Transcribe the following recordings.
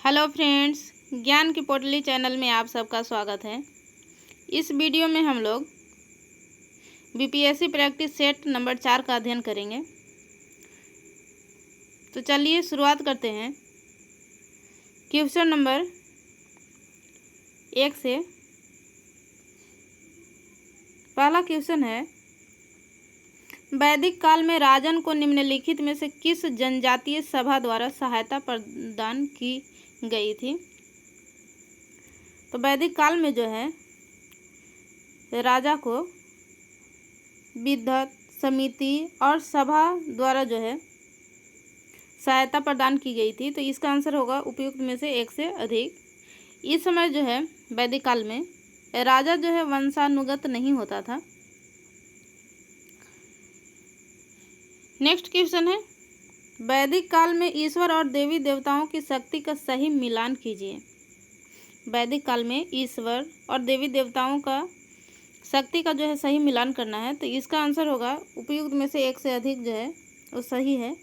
Hello friends, ज्ञान की पोटली चैनल में आप सबका स्वागत है। इस वीडियो में हम लोग बीपीएससी प्रैक्टिस सेट नंबर 4 का अध्ययन करेंगे। तो चलिए शुरुआत करते हैं क्वेश्चन नंबर 1 से। पहला क्वेश्चन है, वैदिक काल में राजन को निम्नलिखित में से किस जनजातीय सभा द्वारा सहायता प्रदान की गई थी। तो वैदिक काल में जो है राजा को विद्वत समिति और सभा द्वारा जो है सहायता प्रदान की गई थी। तो इसका आंसर होगा उपयुक्त में से एक से अधिक। इस समय जो है वैदिक काल में राजा जो है वंशानुगत नहीं होता था। नेक्स्ट क्वेश्चन है, वैदिक काल में ईश्वर और देवी देवताओं की शक्ति का सही मिलान कीजिए। वैदिक काल में ईश्वर और देवी देवताओं का शक्ति का जो है सही मिलान करना है। तो इसका आंसर होगा उपयुक्त में से एक से अधिक जो है वो सही है।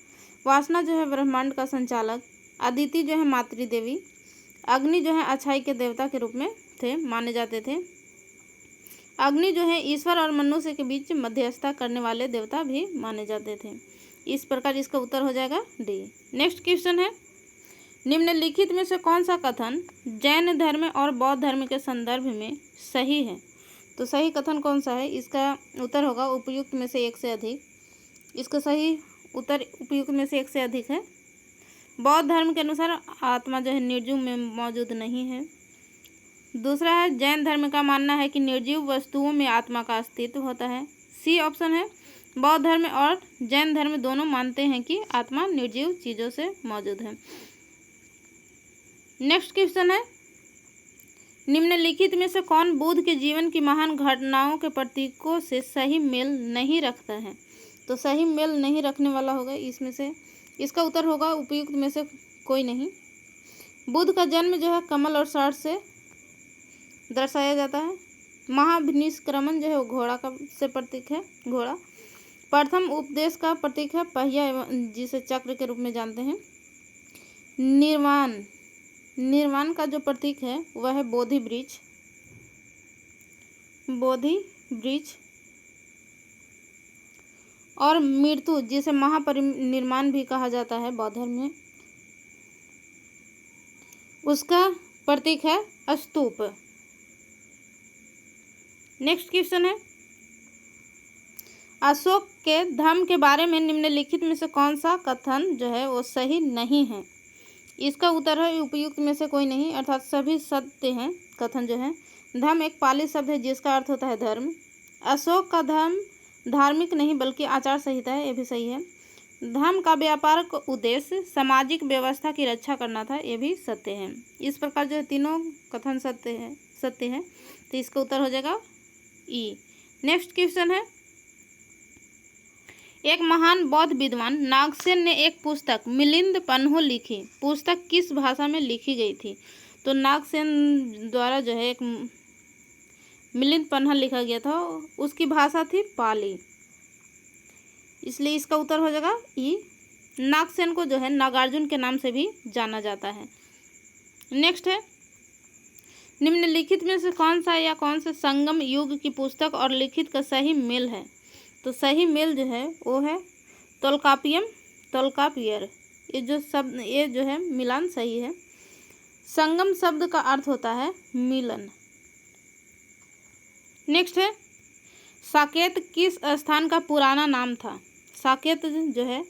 वासना जो है ब्रह्मांड का संचालक, अदिति जो है मातृदेवी, अग्नि जो है अच्छाई के देवता के रूप में थे माने जाते थे। अग्नि जो है ईश्वर और मनुष्य के बीच मध्यस्थता करने वाले देवता भी माने जाते थे। इस प्रकार इसका उत्तर हो जाएगा डी। नेक्स्ट क्वेश्चन है, निम्नलिखित में से कौन सा कथन जैन धर्म और बौद्ध धर्म के संदर्भ में सही है। तो सही कथन कौन सा है, इसका उत्तर होगा उपयुक्त में से एक से अधिक। इसका सही उत्तर उपयुक्त में से एक से अधिक है। बौद्ध धर्म के अनुसार आत्मा जो है निर्जीव में मौजूद नहीं है। दूसरा है, जैन धर्म का मानना है कि निर्जीव वस्तुओं में आत्मा का अस्तित्व होता है। सी ऑप्शन है, बौद्ध धर्म और जैन धर्म दोनों मानते हैं कि आत्मा निर्जीव चीज़ों से मौजूद है। नेक्स्ट क्वेश्चन है, निम्नलिखित में से कौन बुद्ध के जीवन की महान घटनाओं के प्रतीकों से सही मेल नहीं रखता है। तो सही मेल नहीं रखने वाला होगा इसमें से, इसका उत्तर होगा उपयुक्त में से कोई नहीं। बुद्ध का जन्म जो है कमल और षाढ़ से दर्शाया जाता है। महाभिनिष्क्रमण जो है वो घोड़ा का से प्रतीक है, घोड़ा। प्रथम उपदेश का प्रतीक है पहिया, एवं जिसे चक्र के रूप में जानते हैं। निर्वाण का जो प्रतीक है वह है बोधि वृक्ष। और मृत्यु जिसे महापरिनिर्वाण भी कहा जाता है बौद्ध धर्म में, उसका प्रतीक है स्तूप। नेक्स्ट क्वेश्चन है, अशोक के धम्म के बारे में निम्नलिखित में से कौन सा कथन जो है वो सही नहीं है। इसका उत्तर है उपयुक्त में से कोई नहीं, अर्थात सभी सत्य हैं कथन जो है। धम्म एक पाली शब्द है जिसका अर्थ होता है धर्म। अशोक का धर्म धार्मिक नहीं बल्कि आचार संहिता है, ये भी सही है। धर्म का व्यापारिक उद्देश्य सामाजिक व्यवस्था की रक्षा करना था, ये भी सत्य है। इस प्रकार जो है तीनों कथन सत्य है। तो इसका उत्तर हो जाएगा ई। नेक्स्ट क्वेश्चन है, एक महान बौद्ध विद्वान नागसेन ने एक पुस्तक मिलिंद पन्हो लिखी। पुस्तक किस भाषा में लिखी गई थी। तो नागसेन द्वारा जो है एक मिलिंद पन्हा लिखा गया था, उसकी भाषा थी पाली, इसलिए इसका उत्तर हो जाएगा ई। नागसेन को जो है नागार्जुन के नाम से भी जाना जाता है। नेक्स्ट है, निम्नलिखित में से कौन सा या कौन से संगम युग की पुस्तक और लिखित का सही मेल है। तो सही मेल जो है वो है तोल्कापियर। ये जो है मिलान सही है। संगम शब्द का अर्थ होता है मिलन। नेक्स्ट है, साकेत किस स्थान का पुराना नाम था। साकेत जो है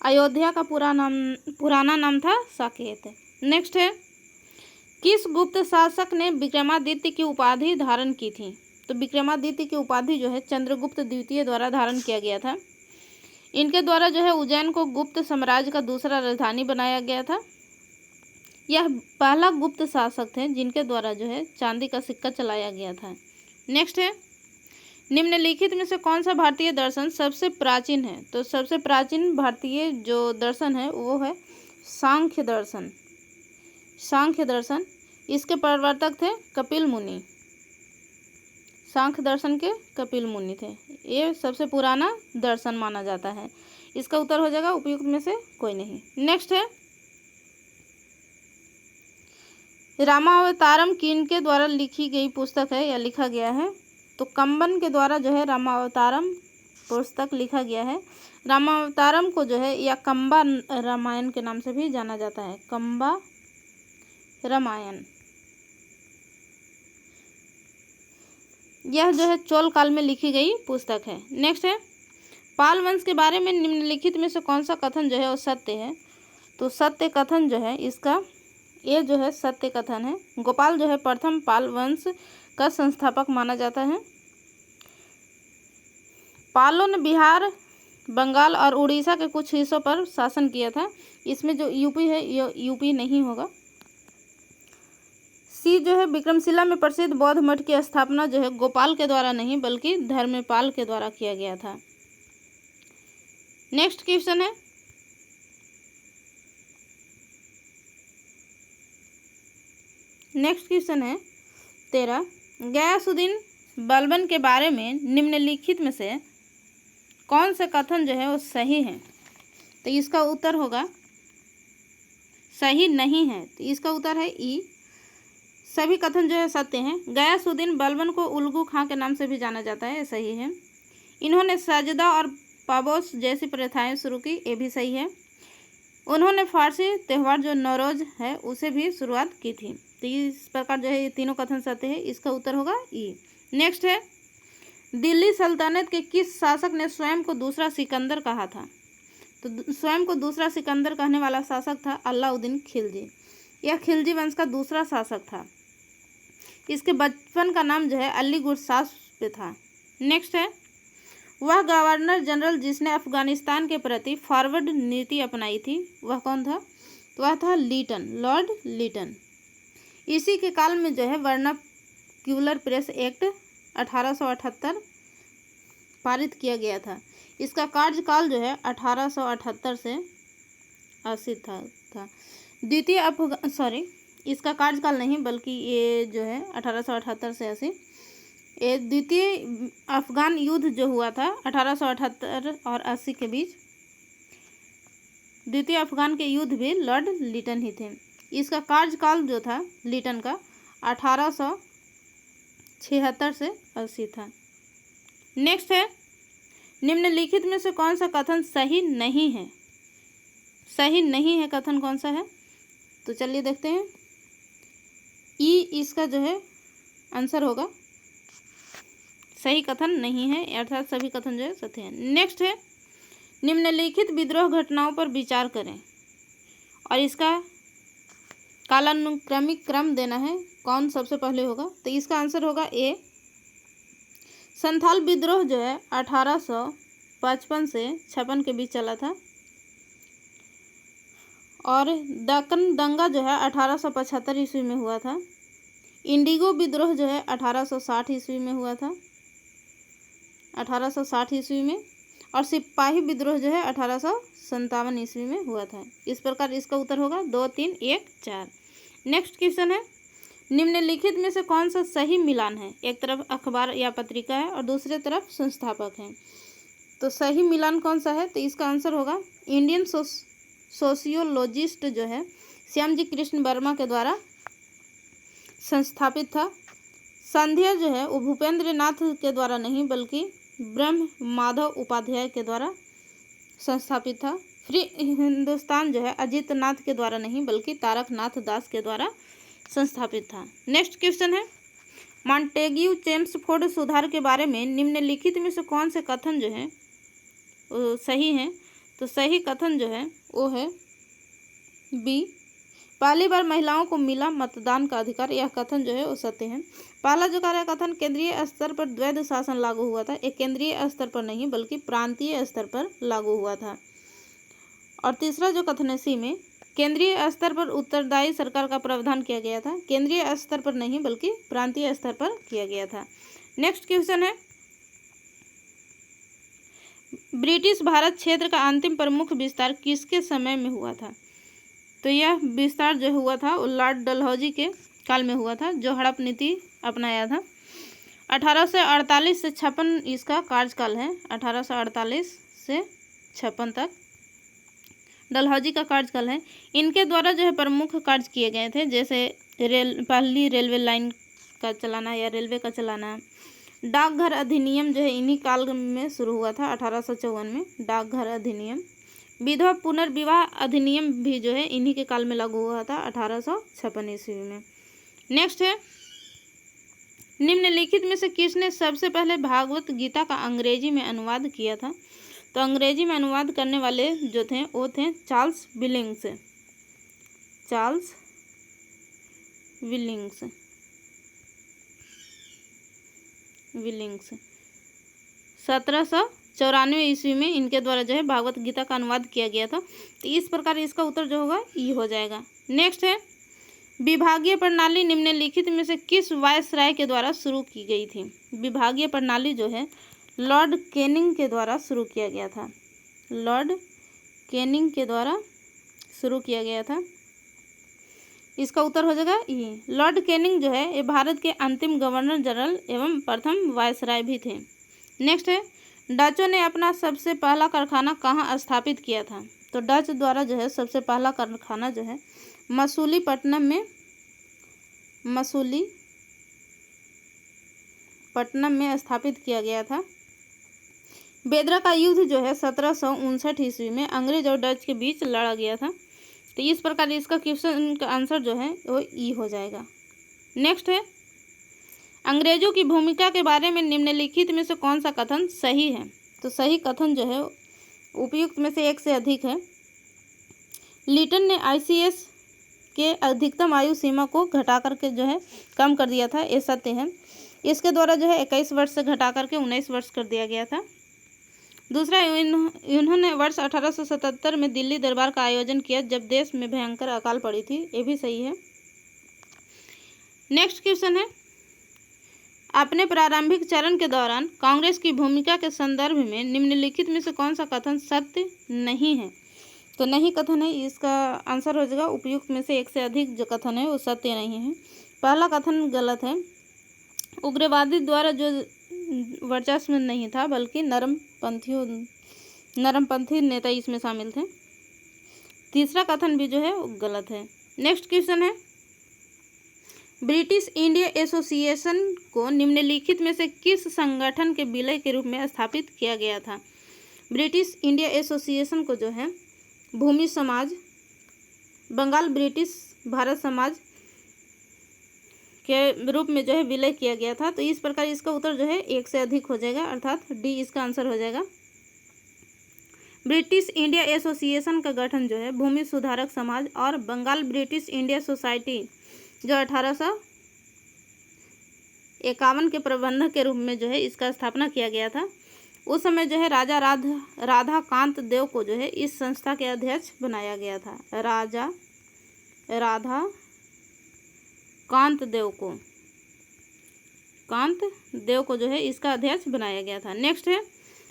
अयोध्या का पुराना नाम था साकेत। नेक्स्ट है, किस गुप्त शासक ने विक्रमादित्य की उपाधि धारण की थी। तो विक्रमादित्य की उपाधि जो है चंद्रगुप्त द्वितीय द्वारा धारण किया गया था। इनके द्वारा जो है उज्जैन को गुप्त साम्राज्य का दूसरा राजधानी बनाया गया था। यह पहला गुप्त शासक थे जिनके द्वारा जो है चांदी का सिक्का चलाया गया था। नेक्स्ट है, निम्नलिखित में से कौन सा भारतीय दर्शन सबसे प्राचीन है। तो सबसे प्राचीन भारतीय जो दर्शन है वो है सांख्य दर्शन। इसके प्रवर्तक थे कपिल मुनि। सांख्य दर्शन के कपिल मुनि थे। ये सबसे पुराना दर्शन माना जाता है। इसका उत्तर हो जाएगा उपयुक्त में से कोई नहीं। नेक्स्ट है, रामावतारम किनके द्वारा लिखी गई पुस्तक है या लिखा गया है? तो कंबन के द्वारा जो है रामावतारम पुस्तक लिखा गया है। रामावतारम को जो है या कंबा रामायण के नाम से भी जाना जाता है, कंबा रामायण। यह जो है चोल काल में लिखी गई पुस्तक है। नेक्स्ट है, पाल वंश के बारे में निम्नलिखित में से कौन सा कथन जो है वो सत्य है? तो सत्य कथन जो है इसका ये जो है सत्य कथन है। गोपाल जो है प्रथम पाल वंश का संस्थापक माना जाता है। पालों ने बिहार, बंगाल और उड़ीसा के कुछ हिस्सों पर शासन किया था। इसमें जो यूपी है ये यूपी नहीं होगा। सी जो है विक्रमशिला में प्रसिद्ध बौद्ध मठ की स्थापना जो है गोपाल के द्वारा नहीं बल्कि धर्मपाल के द्वारा किया गया था। नेक्स्ट क्वेश्चन है, नेक्स्ट क्वेश्चन है 13, गयासुद्दीन बलबन के बारे में निम्नलिखित में से कौन से कथन जो है वो सही है? तो इसका उत्तर होगा सही नहीं है। तो इसका उत्तर है ई, सभी कथन जो है सत्य हैं। गयासुद्दीन बलबन को उल्गू खां के नाम से भी जाना जाता है, सही है। इन्होंने सजदा और पाबोस जैसी प्रथाएं शुरू की, ये भी सही है। उन्होंने फारसी त्यौहार जो नौरोज है उसे भी शुरुआत की थी। तो इस प्रकार जो है ये तीनों कथन सत्य है, इसका उत्तर होगा ई। नेक्स्ट है, दिल्ली सल्तनत के किस शासक ने स्वयं को दूसरा सिकंदर कहा था? तो स्वयं को दूसरा सिकंदर कहने वाला शासक था अलाउद्दीन खिलजी। यह खिलजी वंश का दूसरा शासक था। इसके बचपन का नाम जो है अली गुरसास पे था। नेक्स्ट है, वह गवर्नर जनरल जिसने अफगानिस्तान के प्रति फॉरवर्ड नीति अपनाई थी वह कौन था? तो वह था लीटन, लॉर्ड लीटन। इसी के काल में जो है वर्नाक्यूलर प्रेस एक्ट 1878 पारित किया गया था। इसका कार्यकाल जो है 1878 से 80 था। द्वितीय इसका कार्यकाल नहीं बल्कि ये जो है 1878 से 80। ये द्वितीय अफगान युद्ध जो हुआ था 1878 और 80 के बीच, द्वितीय अफगान के युद्ध भी लॉर्ड लीटन ही थे। इसका कार्यकाल जो था लीटन का 1876 से 80 था। नेक्स्ट है, निम्नलिखित में से कौन सा कथन सही नहीं है? सही नहीं है कथन कौन सा है? तो चलिए देखते हैं। ई इसका जो है आंसर होगा, सही कथन नहीं है, अर्थात सभी कथन जो है सत्य हैं। नेक्स्ट है, निम्नलिखित विद्रोह घटनाओं पर विचार करें और इसका कालानुक्रमिक क्रम देना है, कौन सबसे पहले होगा? तो इसका आंसर होगा ए। संथाल विद्रोह जो है 1855 से 56 के बीच चला था और दक्कन दंगा जो है 1875 ईस्वी में हुआ था। इंडिगो विद्रोह जो है 1860 ईस्वी में हुआ था, 1860 ईस्वी में। और सिपाही विद्रोह जो है 1857 ईस्वी में हुआ था। इस प्रकार इसका उत्तर होगा 2, 3, 1, 4। नेक्स्ट क्वेश्चन है, निम्नलिखित में से कौन सा सही मिलान है? एक तरफ अखबार या पत्रिका है और दूसरे तरफ संस्थापक है। तो सही मिलान कौन सा है? तो इसका आंसर होगा इंडियन सोशियोलॉजिस्ट जो है श्यामजी कृष्ण वर्मा के द्वारा संस्थापित था। संध्या जो है वो भूपेंद्र नाथ के द्वारा नहीं बल्कि ब्रह्म माधव उपाध्याय के द्वारा संस्थापित था। फ्री हिंदुस्तान जो है अजीत नाथ के द्वारा नहीं बल्कि तारक नाथ दास के द्वारा संस्थापित था। नेक्स्ट क्वेश्चन है, मॉन्टेग्यू चेम्सफोर्ड सुधार के बारे में निम्नलिखित में से कौन से कथन जो है वो सही हैं? तो सही कथन जो है वो है बी, पहली बार महिलाओं को मिला मतदान का अधिकार। यह कथन जो है वो सत्य है। पहला जो कार्य कथन केंद्रीय स्तर पर द्वैध शासन लागू हुआ था, एक केंद्रीय स्तर पर नहीं बल्कि प्रांतीय स्तर पर लागू हुआ था। और तीसरा जो कथन है सी में, केंद्रीय स्तर पर उत्तरदायी सरकार का प्रावधान किया गया था, केंद्रीय स्तर पर नहीं बल्कि प्रांतीय स्तर पर किया गया था। नेक्स्ट क्वेश्चन है, ब्रिटिश भारत क्षेत्र का अंतिम प्रमुख विस्तार किसके समय में हुआ था? तो यह विस्तार जो हुआ था वो लॉर्ड डलहौजी के काल में हुआ था, जो हड़प नीति अपनाया था। 1848 से 56 इसका कार्यकाल है, 1848 से 56 तक। डलहौजी का कार्यकाल है। इनके द्वारा जो है प्रमुख कार्य किए गए थे, जैसे पहली रेलवे लाइन का चलाना या रेलवे का चलाना। डाकघर अधिनियम जो है इन्हीं काल में शुरू हुआ था 1854 में, डाकघर अधिनियम। विधवा पुनर्विवाह अधिनियम भी जो है इन्हीं के काल में लागू हुआ था 1856 ईस्वी में। नेक्स्ट है, निम्नलिखित में से किसने सबसे पहले भागवत गीता का अंग्रेजी में अनुवाद किया था? तो अंग्रेजी में अनुवाद करने वाले जो थे वो थे चार्ल्स विलिंग्स। चार्ल्स विलिंग्स 1794 ईस्वी में इनके द्वारा जो है भागवत गीता का अनुवाद किया गया था। तो इस प्रकार इसका उत्तर जो होगा ई हो जाएगा। नेक्स्ट है, विभागीय प्रणाली निम्नलिखित में से किस वायसराय के द्वारा शुरू की गई थी? विभागीय प्रणाली जो है लॉर्ड कैनिंग के द्वारा शुरू किया गया था। लॉर्ड कैनिंग के द्वारा शुरू किया गया था। इसका उत्तर हो जाएगा ई। लॉर्ड कैनिंग जो है ये भारत के अंतिम गवर्नर जनरल एवं प्रथम वायसराय भी थे। नेक्स्ट है, डचों ने अपना सबसे पहला कारखाना कहाँ स्थापित किया था? तो डच द्वारा जो है सबसे पहला कारखाना जो है मसूलीपट्टनम में स्थापित किया गया था। बेदरा का युद्ध जो है 1759 ईस्वी में अंग्रेज और डच के बीच लड़ा गया था। तो इस प्रकार इसका क्वेश्चन का आंसर जो है वो ई हो जाएगा। नेक्स्ट है, अंग्रेजों की भूमिका के बारे में निम्नलिखित में से कौन सा कथन सही है? तो सही कथन जो है उपयुक्त में से एक से अधिक है। लिटन ने ICS के अधिकतम आयु सीमा को घटा करके जो है कम कर दिया था, ये सत्य है। इसके द्वारा जो है 21 वर्ष से घटा करके 19 वर्ष कर दिया गया था। दूसरा, इन्होंने वर्ष 1877 में दिल्ली दरबार का आयोजन किया जब देश में भयंकर अकाल पड़ी थी, ये भी सही है। नेक्स्ट क्वेश्चन है, अपने प्रारंभिक चरण के दौरान कांग्रेस की भूमिका के संदर्भ में निम्नलिखित में से कौन सा कथन सत्य नहीं है? तो नहीं कथन है, इसका आंसर हो जाएगा उपयुक्त में से एक से अधिक जो कथन है वो सत्य नहीं है। पहला कथन गलत है। उग्रवादी द्वारा जो वर्चस्व में नहीं था बल्कि नरमपंथी नेता इसमें शामिल थे। तीसरा कथन भी जो है वो गलत है। नेक्स्ट क्वेश्चन है, ब्रिटिश इंडिया एसोसिएशन को निम्नलिखित में से किस संगठन के विलय के रूप में स्थापित किया गया था? ब्रिटिश इंडिया एसोसिएशन को जो है भूमि समाज, बंगाल ब्रिटिश भारत समाज के रूप में जो है विलय किया गया था। तो इस प्रकार इसका उत्तर जो है एक से अधिक हो जाएगा, अर्थात डी इसका आंसर हो जाएगा। ब्रिटिश इंडिया एसोसिएशन का गठन जो है भूमि सुधारक समाज और बंगाल ब्रिटिश इंडिया सोसाइटी जो 1851 के प्रबंधक के रूप में जो है इसका स्थापना किया गया था। उस समय जो है राजा राधा कांत देव को जो है इस संस्था के अध्यक्ष बनाया गया था। राजा राधा कांत देव को जो है इसका अध्यक्ष बनाया गया था। नेक्स्ट है,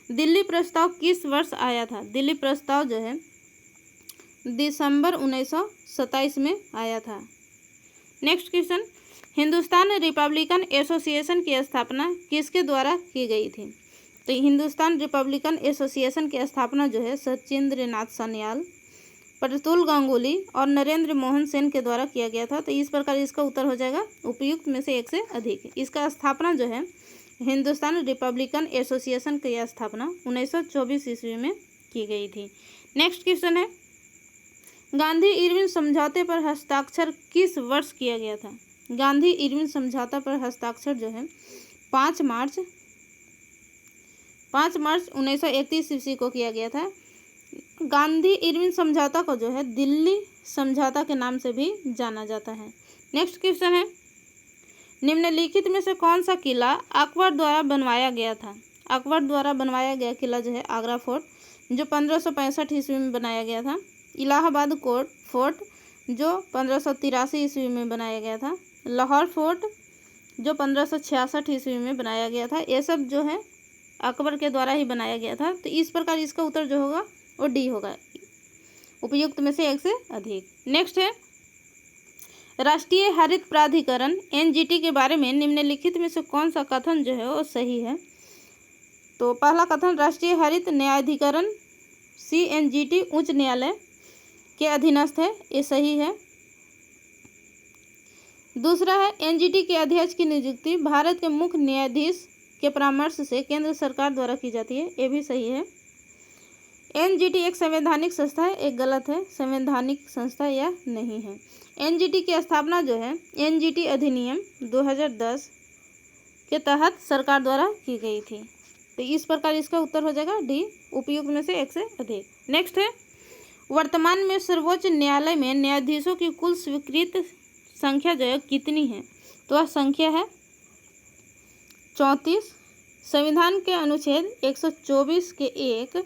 दिल्ली प्रस्ताव किस वर्ष आया था? दिल्ली प्रस्ताव जो है दिसंबर 1927 में आया था। Next question, Hindustan Republican association की स्थापना किसके द्वारा की गई थी? तो हिंदुस्तान रिपब्लिकन एसोसिएशन की स्थापना जो है सचिंद्र नाथ सान्याल, प्रतुल गांगुली और नरेंद्र मोहन सेन के द्वारा किया गया था। तो इस प्रकार इसका उत्तर हो जाएगा उपयुक्त में से एक से अधिक। इसका स्थापना जो है हिंदुस्तान रिपब्लिकन एसोसिएशन की स्थापना 1924 ईस्वी में की गई थी। नेक्स्ट क्वेश्चन है, गांधी इरविन समझौते पर हस्ताक्षर किस वर्ष किया गया था? गांधी इरविन समझौता पर हस्ताक्षर जो है 5 मार्च 1931 ईस्वी को किया गया था। गांधी इरविन समझौता को जो है दिल्ली समझौता के नाम से भी जाना जाता है। नेक्स्ट क्वेश्चन है, निम्नलिखित में से कौन सा किला अकबर द्वारा बनवाया गया था? अकबर द्वारा बनवाया गया किला जो है आगरा फोर्ट जो 1565 ईस्वी में बनाया गया था। इलाहाबाद फोर्ट जो 1583 ईस्वी में बनाया गया था। लाहौर फोर्ट जो 1566 ईस्वी में बनाया गया था। ये सब जो है अकबर के द्वारा ही बनाया गया था। तो इस प्रकार इसका उत्तर जो होगा वो डी होगा, उपयुक्त में से एक से अधिक। नेक्स्ट है, राष्ट्रीय हरित प्राधिकरण NGT के बारे में निम्नलिखित में से कौन सा कथन जो है वो सही है? तो पहला कथन, राष्ट्रीय हरित न्यायाधिकरण CNGT उच्च न्यायालय के अधीनस्थ है, ये सही है। दूसरा है एनजीटी के अध्यक्ष की नियुक्ति भारत के मुख्य न्यायाधीश के परामर्श से केंद्र सरकार द्वारा की जाती है, ये भी सही है। एनजीटी एक संवैधानिक संस्था है, एक गलत है, संवैधानिक संस्था यह नहीं है। एनजीटी की स्थापना जो है एनजीटी अधिनियम 2010 के तहत सरकार द्वारा की गई थी, तो इस प्रकार इसका उत्तर हो जाएगा डी, उपयुक्त में से एक से अधिक। नेक्स्ट है वर्तमान में सर्वोच्च न्यायालय में न्यायाधीशों की कुल स्वीकृत संख्या जो है कितनी है, तो वह संख्या है 34। संविधान के अनुच्छेद 124 के 1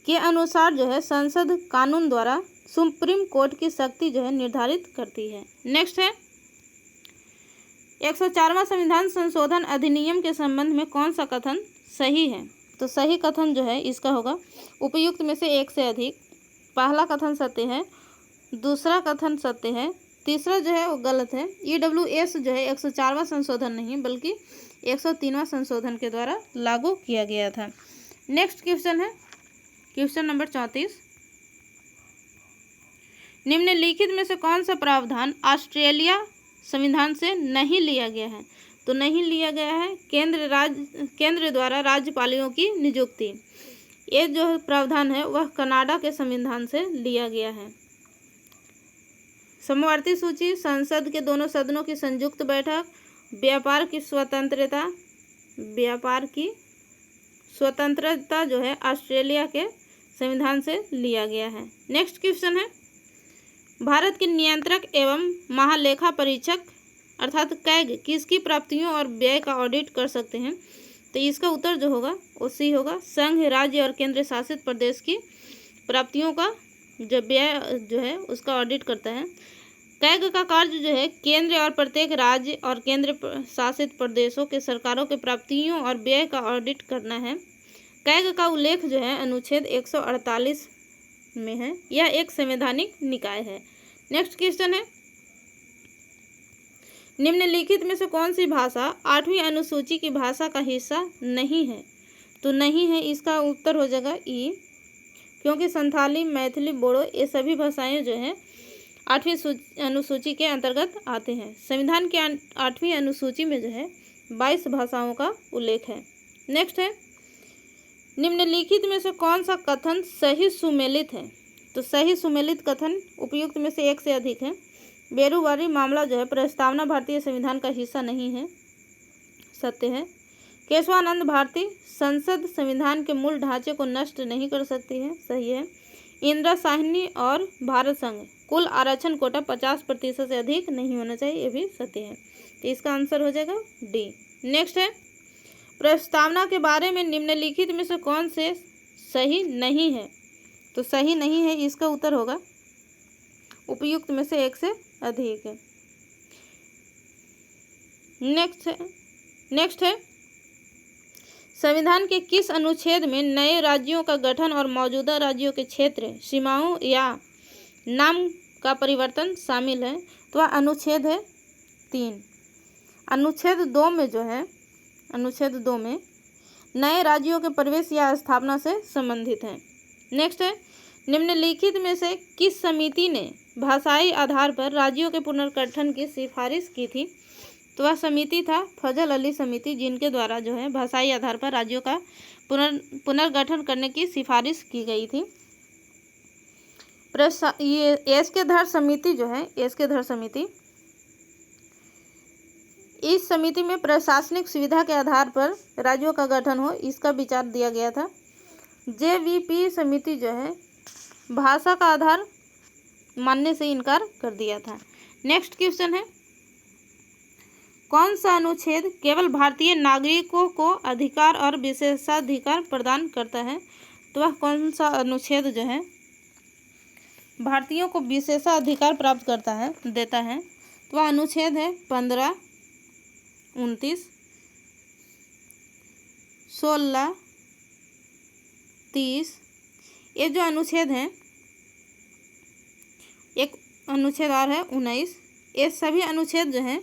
के अनुसार जो है संसद कानून द्वारा सुप्रीम कोर्ट की शक्ति जो है निर्धारित करती है। नेक्स्ट है 104वां संविधान संशोधन अधिनियम के संबंध में कौन सा कथन सही है, तो सही कथन जो है इसका होगा उपयुक्त में से एक से अधिक। पहला कथन सत्य है, दूसरा कथन सत्य है, तीसरा जो है वो गलत है। EWS जो है 104वां संशोधन नहीं बल्कि 103वां संशोधन के द्वारा लागू किया गया था। नेक्स्ट क्वेश्चन है क्वेश्चन नंबर 34। निम्नलिखित में से कौन सा प्रावधान ऑस्ट्रेलिया संविधान से नहीं लिया गया है, तो नहीं लिया गया है केंद्र द्वारा राज्यपालों की नियुक्ति। ये जो प्रावधान है वह कनाडा के संविधान से लिया गया है। समवर्ती सूची, संसद के दोनों सदनों की संयुक्त बैठक, व्यापार की स्वतंत्रता जो है ऑस्ट्रेलिया के संविधान से लिया गया है। नेक्स्ट क्वेश्चन है भारत के नियंत्रक एवं महालेखा परीक्षक अर्थात कैग किसकी प्राप्तियों और व्यय का ऑडिट कर सकते हैं, तो इसका उत्तर जो होगा वो सी होगा। संघ, राज्य और केंद्र शासित प्रदेश की प्राप्तियों का जो व्यय जो है उसका ऑडिट करता है। कैग का कार्य जो है केंद्र और प्रत्येक राज्य और केंद्र शासित प्रदेशों के सरकारों के प्राप्तियों और व्यय का ऑडिट करना है। कैग का उल्लेख जो है अनुच्छेद 148 में है, यह एक संवैधानिक निकाय है। नेक्स्ट क्वेश्चन है निम्नलिखित में से कौन सी भाषा 8वीं अनुसूची की भाषा का हिस्सा नहीं है, तो नहीं है इसका उत्तर हो जाएगा ई, क्योंकि संथाली, मैथिली, बोडो ये सभी भाषाएं जो हैं 8वीं अनुसूची के अंतर्गत आते हैं। संविधान के 8वीं अनुसूची में जो है 22 भाषाओं का उल्लेख है। नेक्स्ट है निम्नलिखित में से कौन सा कथन सही सुमेलित है, तो सही सुमेलित कथन उपयुक्त में से एक से अधिक है। बेरुवारी मामला जो है प्रस्तावना भारतीय संविधान का हिस्सा नहीं है, सत्य है। केशवानंद भारती संसद संविधान के मूल ढांचे को नष्ट नहीं कर सकती है, सही है। इंदिरा साहनी और भारत संघ कुल आरक्षण कोटा 50% से अधिक नहीं होना चाहिए, ये भी सत्य है, तो इसका आंसर हो जाएगा डी। नेक्स्ट है प्रस्तावना के बारे में निम्नलिखित में से कौन से सही नहीं है, तो सही नहीं है इसका उत्तर होगा उपयुक्त में से एक से अधिक है। नेक्स्ट है संविधान के किस अनुच्छेद में नए राज्यों का गठन और मौजूदा राज्यों के क्षेत्र, सीमाओं या नाम का परिवर्तन शामिल है, तो वह अनुच्छेद है 3। अनुच्छेद 2 में जो है अनुच्छेद 2 में नए राज्यों के प्रवेश या स्थापना से संबंधित है। नेक्स्ट है निम्नलिखित में से किस समिति ने भाषाई आधार पर राज्यों के पुनर्गठन की सिफारिश की थी, तो वह समिति था फजल अली समिति, जिनके द्वारा जो है भाषाई आधार पर राज्यों का पुनर्गठन करने की सिफारिश की गई थी। ये एसके-धर समिति जो है एसके-धर समिति, इस समिति में प्रशासनिक सुविधा के आधार पर राज्यों का गठन हो इसका विचार दिया गया था। जेवीपी समिति जो है भाषा का आधार मानने से इनकार कर दिया था। नेक्स्ट क्वेश्चन है कौन सा अनुच्छेद केवल भारतीय नागरिकों को अधिकार और विशेषाधिकार प्रदान करता है, तो वह कौन सा अनुच्छेद जो है भारतीयों को विशेषाधिकार प्राप्त करता है देता है, तो वह अनुच्छेद है 15, 29, 16, 30। ये जो अनुच्छेद हैं, एक अनुच्छेद और है 19, ये सभी अनुच्छेद जो हैं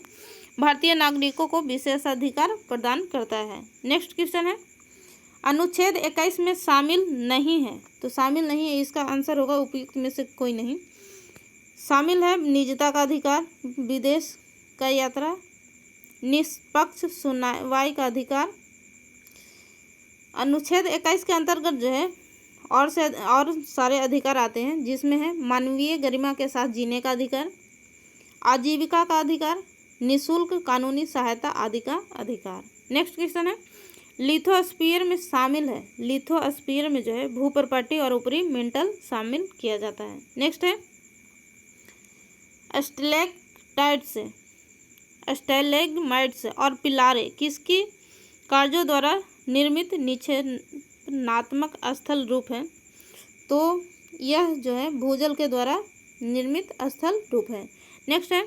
भारतीय नागरिकों को विशेषाधिकार प्रदान करता है। नेक्स्ट क्वेश्चन है अनुच्छेद 21 में शामिल नहीं है, तो शामिल नहीं है, इसका आंसर होगा उपयुक्त में से कोई नहीं। शामिल है निजता का अधिकार, विदेश का यात्रा, निष्पक्ष सुनवाई का अधिकार। अनुच्छेद 21 के अंतर्गत जो है और सारे अधिकार आते हैं, जिसमें है मानवीय गरिमा के साथ जीने का अधिकार, आजीविका का अधिकार, निःशुल्क कानूनी सहायता आदि का अधिकार। नेक्स्ट क्वेश्चन है, लिथोस्फीयर में शामिल है। लिथोस्फीयर में जो है भूपर्पटी और ऊपरी मेंटल शामिल किया जाता है। नेक्स्ट है, स्टैलेग्माइट्स और पिलारे किसकी कार्यों द्वारा निर्मित निक्षेपणात्मक स्थल रूप है? तो यह जो है भूजल के द्वारा निर्मित स्थल रूप है। नेक्स्ट है,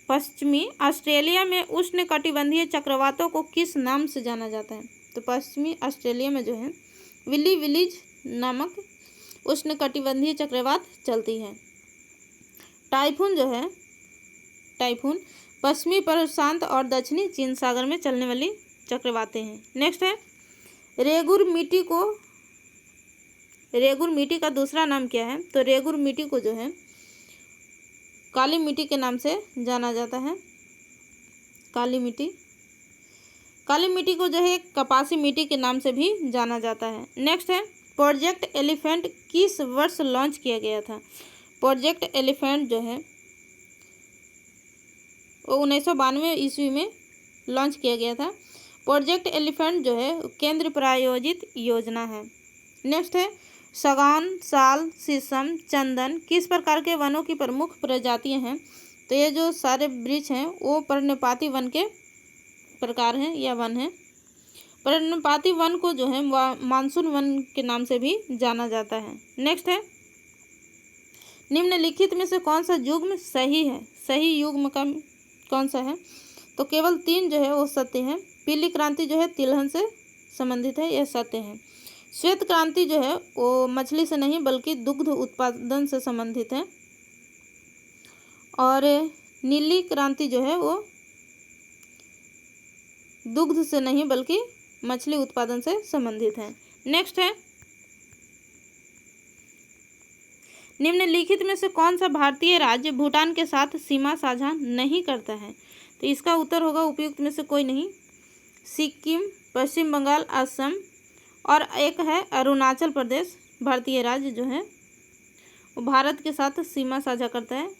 पश्चिमी ऑस्ट्रेलिया में उष्णकटिबंधीय चक्रवातों को किस नाम से जाना जाता है? तो पश्चिमी ऑस्ट्रेलिया में जो है विली विलीज नामक उष्णकटिबंधीय चक्रवात चलती है। टाइफून जो है, टाइफून पश्चिमी प्रशांत और दक्षिणी चीन सागर में चलने वाली चक्रवातें हैं। नेक्स्ट है, रेगुर मिट्टी का दूसरा नाम क्या है? तो रेगुर मिट्टी को जो है काली मिट्टी के नाम से जाना जाता है। काली मिट्टी को जो है कपासी मिट्टी के नाम से भी जाना जाता है। नेक्स्ट है, प्रोजेक्ट एलिफेंट किस वर्ष लॉन्च किया गया था? प्रोजेक्ट एलिफेंट जो है वो 1992 ईस्वी में लॉन्च किया गया था। प्रोजेक्ट एलिफेंट जो है केंद्र प्रायोजित योजना है। नेक्स्ट है, सागौन, साल, शीशम, चंदन किस प्रकार के वनों की प्रमुख प्रजातियां हैं? तो ये जो सारे वृक्ष हैं वो पर्णपाती वन के प्रकार हैं या वन हैं। पर्णपाती वन को जो है मानसून वन के नाम से भी जाना जाता है। नेक्स्ट है, निम्नलिखित में से कौन सा युग्म सही है? सही युग्म का कौन सा है? तो केवल 3 जो है वो सत्य है। पीली क्रांति जो है तिलहन से संबंधित है, यह सत्य है। श्वेत क्रांति जो है वो मछली से नहीं बल्कि दुग्ध उत्पादन से संबंधित है। और नीली क्रांति जो है वो दुग्ध से नहीं बल्कि मछली उत्पादन से संबंधित है। नेक्स्ट है, निम्नलिखित में से कौन सा भारतीय राज्य भूटान के साथ सीमा साझा नहीं करता है? तो इसका उत्तर होगा उपयुक्त में से कोई नहीं। सिक्किम, पश्चिम बंगाल, असम और एक है अरुणाचल प्रदेश भारतीय राज्य जो है वो भारत के साथ सीमा साझा करता है।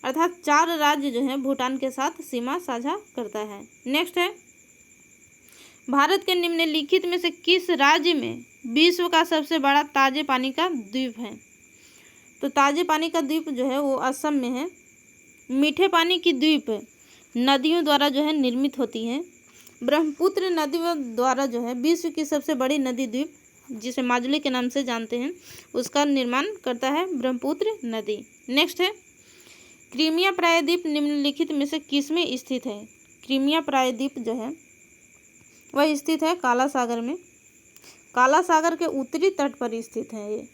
अर्थात 4 राज्य जो हैं भूटान के साथ सीमा साझा करता है। नेक्स्ट है, भारत के निम्नलिखित में से किस राज्य में विश्व का सबसे बड़ा ताजे पानी का द्वीप है? तो ताजे पानी का द्वीप जो है वो असम में है। मीठे पानी की द्वीप नदियों द्वारा जो है निर्मित होती हैं। ब्रह्मपुत्र नदी द्वारा जो है विश्व की सबसे बड़ी नदी द्वीप, जिसे माजुली के नाम से जानते हैं, उसका निर्माण करता है ब्रह्मपुत्र नदी। नेक्स्ट है, क्रीमिया प्रायद्वीप निम्नलिखित में से किस में स्थित है? क्रीमिया प्रायद्वीप जो है वह स्थित है काला सागर में। काला सागर के उत्तरी तट पर स्थित है ये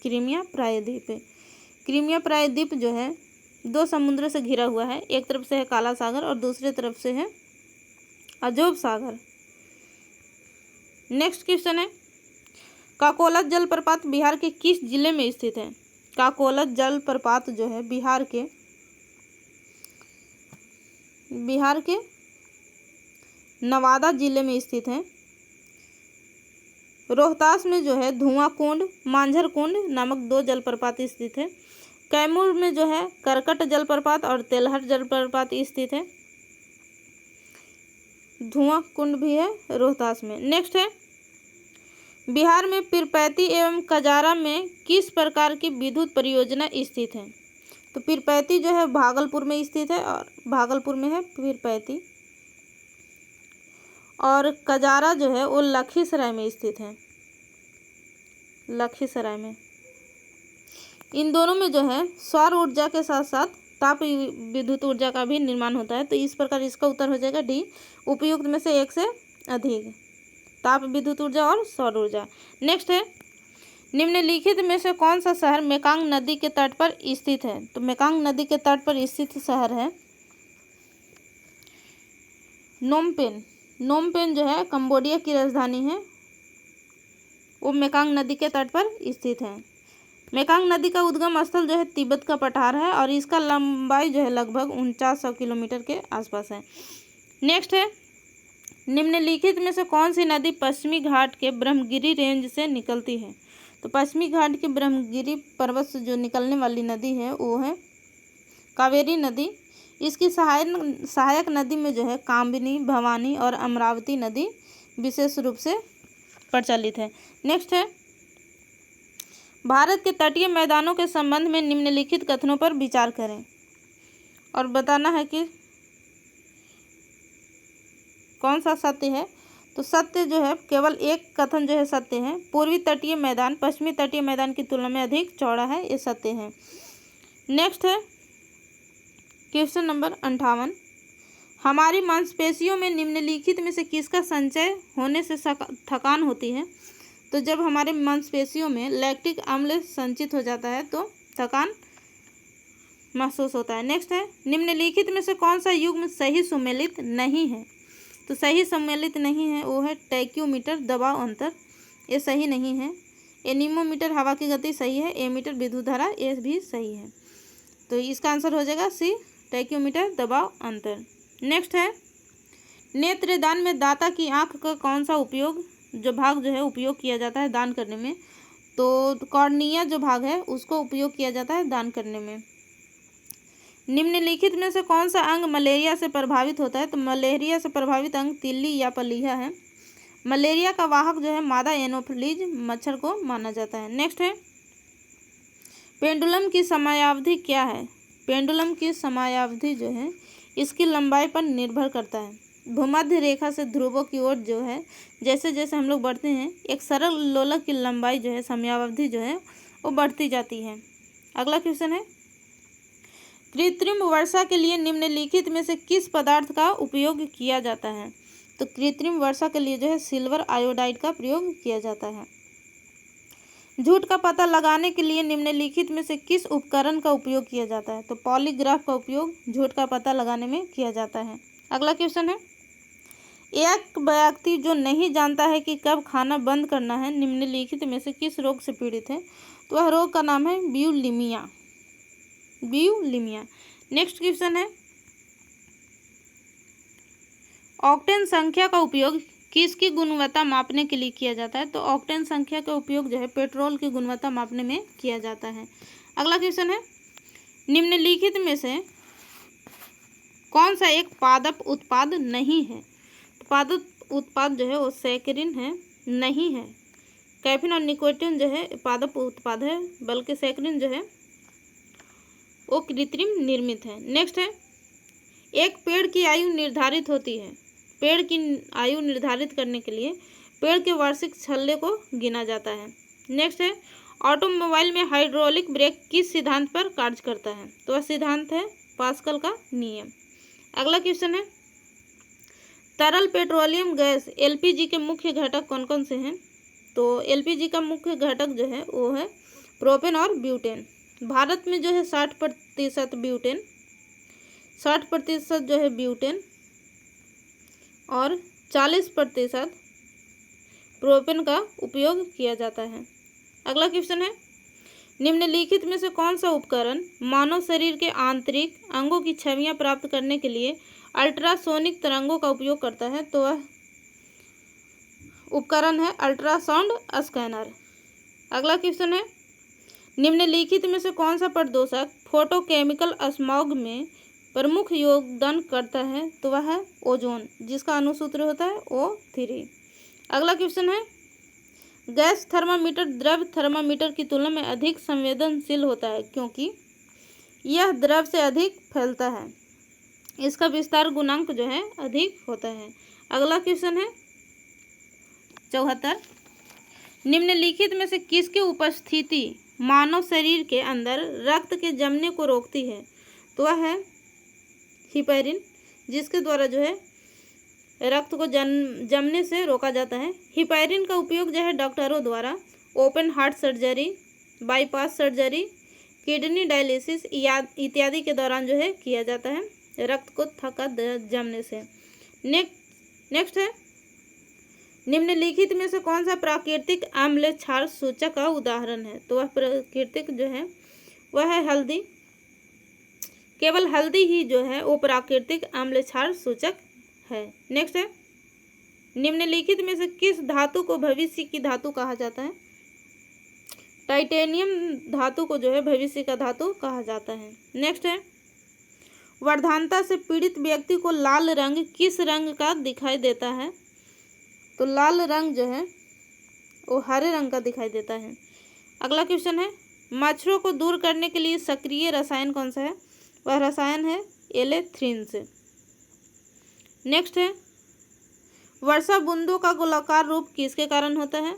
क्रीमिया प्रायद्वीप। क्रीमिया प्रायद्वीप जो है 2 समुद्र से घिरा हुआ है। एक तरफ से है काला सागर और दूसरी तरफ से है अजोब सागर। नेक्स्ट क्वेश्चन है, काकोलत जलप्रपात बिहार के किस जिले में स्थित है? काकोलत जलप्रपात जो है बिहार के नवादा जिले में स्थित है। रोहतास में जो है धुआं कुंड, मांझर कुंड नामक 2 जलप्रपात स्थित है। कैमूर में जो है करकट जलप्रपात और तेलहट जलप्रपात स्थित है। धुआं कुंड भी है रोहतास में। नेक्स्ट है, बिहार में पीरपैंती एवं कजारा में किस प्रकार की विद्युत परियोजना स्थित है? तो पीरपैंती जो है भागलपुर में स्थित है और भागलपुर में है पीरपैंती। और कजारा जो है वो लखीसराय में स्थित है, लखीसराय में। इन दोनों में जो है सौर ऊर्जा के साथ साथ ताप विद्युत ऊर्जा का भी निर्माण होता है। तो इस प्रकार इसका उत्तर हो जाएगा डी, उपयुक्त में से 1 से अधिक, ताप विद्युत ऊर्जा और सौर ऊर्जा। नेक्स्ट है, निम्नलिखित में से कौन सा शहर मेकांग नदी के तट पर स्थित है? तो मेकांग नदी के तट पर स्थित शहर है नोमपेन। नोम पेन जो है कंबोडिया की राजधानी है। वो मेकांग नदी के तट पर स्थित है। मेकांग नदी का उद्गम स्थल जो है तिब्बत का पठार है और इसका लंबाई जो है लगभग 4900 किलोमीटर के आसपास है। नेक्स्ट है, निम्नलिखित में से कौन सी नदी पश्चिमी घाट के ब्रह्मगिरी रेंज से निकलती है? तो पश्चिमी घाट के ब्रह्मगिरी पर्वत से जो निकलने वाली नदी है वो है कावेरी नदी। इसकी सहायक नदी में जो है कामनी, भवानी और अमरावती नदी विशेष रूप से प्रचलित है। नेक्स्ट है, भारत के तटीय मैदानों के संबंध में निम्नलिखित कथनों पर विचार करें और बताना है कि कौन सा सत्य है। तो सत्य जो है केवल एक कथन जो है सत्य है, पूर्वी तटीय मैदान पश्चिमी तटीय मैदान की तुलना में अधिक चौड़ा है, ये सत्य है। नेक्स्ट है क्वेश्चन नंबर 58, हमारी मांसपेशियों में निम्नलिखित में से किसका संचय होने से थकान होती है? तो जब हमारे मांसपेशियों में लैक्टिक अम्ल संचित हो जाता है तो थकान महसूस होता है। नेक्स्ट है, निम्नलिखित में से कौन सा युग्म सही सम्मिलित नहीं है? तो सही सम्मिलित नहीं है वो है टैक्योमीटर दबाव अंतर, ये सही नहीं है। एनीमोमीटर हवा की गति सही है। एमीटर विद्युत धारा, ये भी सही है। तो इसका आंसर हो जाएगा सी, टैक्योमीटर दबाव अंतर। नेक्स्ट है, नेत्रदान में दाता की आंख का कौन सा उपयोग जो भाग जो है उपयोग किया जाता है दान करने में? तो कॉर्निया जो भाग है उसको उपयोग किया जाता है दान करने में। निम्नलिखित में से कौन सा अंग मलेरिया से प्रभावित होता है? तो मलेरिया से प्रभावित अंग तिल्ली या पलीहा है। मलेरिया का वाहक जो है मादा एनोफिलीज मच्छर को माना जाता है। नेक्स्ट है, पेंडुलम की समयावधि क्या है? पेंडुलम की समयावधि जो है इसकी लंबाई पर निर्भर करता है। भूमध्य रेखा से ध्रुवों की ओर जो है जैसे जैसे हम लोग बढ़ते हैं एक सरल लोलक की लंबाई जो है समयावधि जो है वो बढ़ती जाती है। अगला क्वेश्चन है, कृत्रिम वर्षा के लिए निम्नलिखित में से किस पदार्थ का उपयोग किया जाता है? तो कृत्रिम वर्षा के लिए जो है सिल्वर आयोडाइड का प्रयोग किया जाता है। झूठ का पता लगाने के लिए निम्नलिखित में से किस उपकरण का उपयोग किया जाता है? तो पॉलीग्राफ का उपयोग झूठ का पता लगाने में किया जाता है। अगला क्वेश्चन है, एक व्यक्ति जो नहीं जानता है कि कब खाना बंद करना है निम्नलिखित में से किस रोग से पीड़ित है? तो वह रोग का नाम है ब्यूलिमिया। नेक्स्ट क्वेश्चन है, ऑक्टेन संख्या का उपयोग किसकी गुणवत्ता मापने के लिए किया जाता है? तो ऑक्टेन संख्या का उपयोग जो है पेट्रोल की गुणवत्ता मापने में किया जाता है। अगला क्वेश्चन है, निम्नलिखित में से कौन सा एक पादप उत्पाद नहीं है? पादप उत्पाद जो है वो सैकरिन है, नहीं है। कैफीन और निकोटीन जो है पादप उत्पाद है, बल्कि सैकरिन जो है वो कृत्रिम निर्मित है। नेक्स्ट है, एक पेड़ की आयु निर्धारित होती है। पेड़ की आयु निर्धारित करने के लिए पेड़ के वार्षिक छल्ले को गिना जाता है। नेक्स्ट है, ऑटोमोबाइल में हाइड्रोलिक ब्रेक किस सिद्धांत पर कार्य करता है? तो वह सिद्धांत है पास्कल का नियम। अगला क्वेश्चन है, तरल पेट्रोलियम गैस एलपीजी के मुख्य घटक कौन कौन से हैं? तो एलपीजी का मुख्य घटक जो है वो है प्रोपेन और ब्यूटेन। भारत में जो है 60% ब्यूटेन, 60% जो है ब्यूटेन और 40% प्रोपेन का उपयोग किया जाता है। अगला क्वेश्चन है, निम्नलिखित में से कौन सा उपकरण मानव शरीर के आंतरिक अंगों की छवियां प्राप्त करने के लिए अल्ट्रासोनिक तरंगों का उपयोग करता है? तो वह उपकरण है अल्ट्रासाउंड स्कैनर। अगला क्वेश्चन है, निम्नलिखित में से कौन सा प्रदूषक फोटोकेमिकल स्मॉग में प्रमुख योगदान करता है? तो वह है ओजोन, जिसका अनुसूत्र होता है O3। अगला क्वेश्चन है, गैस थर्मामीटर द्रव थर्मामीटर की तुलना में अधिक संवेदनशील होता है क्योंकि यह द्रव से अधिक फैलता है, इसका विस्तार गुणांक जो है अधिक होता है। अगला क्वेश्चन है 74, निम्नलिखित में से किसकी उपस्थिति मानव शरीर के अंदर रक्त के जमने को रोकती है? तो वह है हिपैरिन, जिसके द्वारा जो है रक्त को जमने से रोका जाता है। हिपैरिन का उपयोग जो है डॉक्टरों द्वारा open heart surgery, bypass surgery, kidney dialysis इत्यादि के दौरान जो है किया जाता है रक्त को थका जमने से। नेक्स्ट नेक्स्ट है, निम्नलिखित में से कौन सा प्राकृतिक अम्ल क्षार सूचक का उदाहरण है? तो वह प्राकृतिक जो है वह है हल्दी। केवल हल्दी ही जो है वो प्राकृतिक अम्ल क्षार सूचक है। नेक्स्ट है, निम्नलिखित में से किस धातु को भविष्य की धातु कहा जाता है? टाइटेनियम धातु को जो है भविष्य का धातु कहा जाता है। नेक्स्ट है, वर्धानता से पीड़ित व्यक्ति को लाल रंग किस रंग का दिखाई देता है? तो लाल रंग जो है वो हरे रंग का दिखाई देता है। अगला क्वेश्चन है, मच्छरों को दूर करने के लिए सक्रिय रसायन कौन सा है? वह रसायन है एलेथ्रिन्स। नेक्स्ट है, वर्षा बूंदों का गोलाकार रूप किसके कारण होता है?